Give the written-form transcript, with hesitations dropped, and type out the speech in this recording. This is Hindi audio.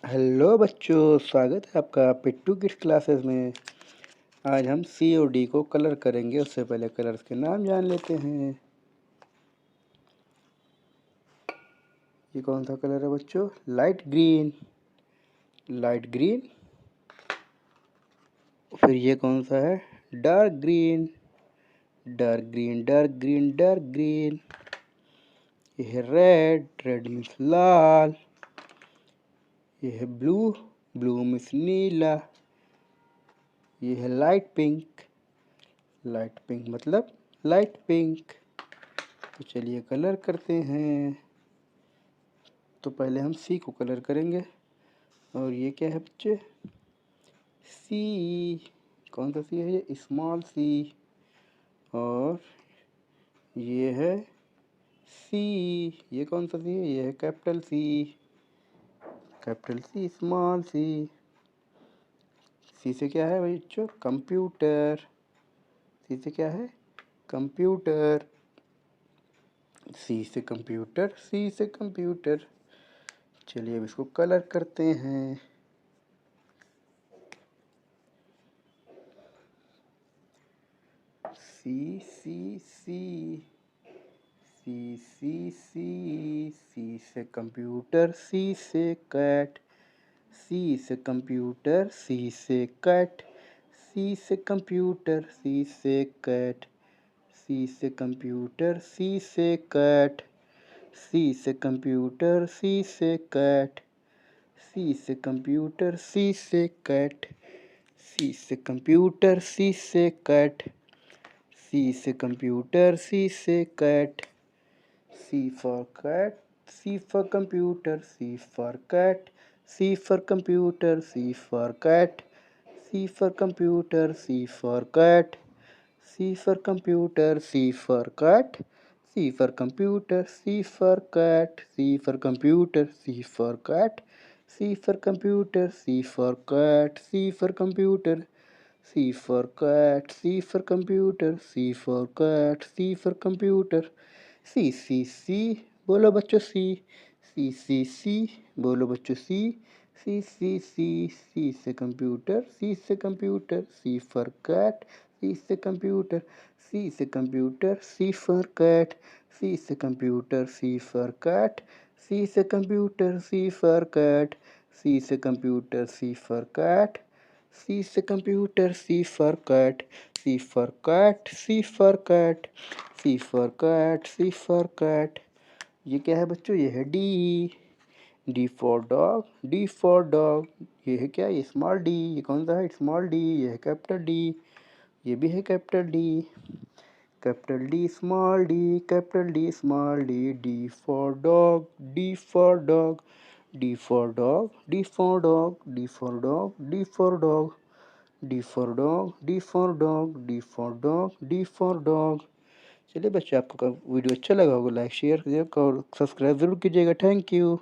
हेलो बच्चों, स्वागत है आपका पिट्टू किड्स क्लासेस में। आज हम सी और डी को कलर करेंगे। उससे पहले कलर्स के नाम जान लेते हैं। ये कौन सा कलर है बच्चों? Light green. Light green. फिर ये कौन सा है? Dark green. Dark green, dark green, dark green. ये है रेड। रेड मीन्स लाल। ये है ब्लू। ब्लू मीन्स नीला। ये है लाइट पिंक। लाइट पिंक मतलब लाइट पिंक। तो चलिए कलर करते हैं। तो पहले हम सी को कलर करेंगे। और ये क्या है बच्चे? सी। कौन सा सी है? ये स्मॉल सी। और ये है सी। ये कौन सा सी है? ये है capital C. Capital C, small C. C से क्या है बच्चों? कंप्यूटर। सी से क्या है? कंप्यूटर। सी से कंप्यूटर, सी से कंप्यूटर। चलिए अब इसको कलर करते हैं। सी सी सी सी सी सी। सी से कंप्यूटर, सी से कैट। सी से कंप्यूटर, सी से कैट। सी से कंप्यूटर, सी से कैट। सी से कंप्यूटर, सी से कैट। सी से कंप्यूटर, सी से कैट। सी से कंप्यूटर, सी से कैट। सी से कंप्यूटर, सी से कैट। सी से कंप्यूटर, सी से cat. C for cat, C for computer, C for cat, C for computer, C for cat, C for computer, C for cat, C for computer, C for cat, C for computer, C for cat, C for computer, C for cat, C for computer, C for cat, C for computer, C for cat, C for computer, C for cat, C for computer. सी सी सी बोलो बच्चों सी। सी सी सी बोलो बच्चों सी। सी सी सी। सी से कंप्यूटर, सी से computer, C for cat, C से कंप्यूटर, सी से computer, C for cat, C से computer, C for cat, C से computer, C for cat, C से computer, C for cat, C से computer, C for cat, C for cat, C for cat, C for cat, C for cat. ये क्या है बच्चों? ये है D. D for dog, D for dog. ये है क्या? ये स्मॉल डी। ये कौन सा है? Small D. ये है कैपिटल डी। ये भी है capital D. Capital D, small D, capital D, small D. D for dog, D for dog, D for dog, D for dog, D for dog, D for dog, D for dog, D for dog, D for dog, D for dog. चलिए बच्चे, आपको वीडियो अच्छा लगा होगा, लाइक शेयर कीजिएगा और सब्सक्राइब ज़रूर कीजिएगा। Thank you.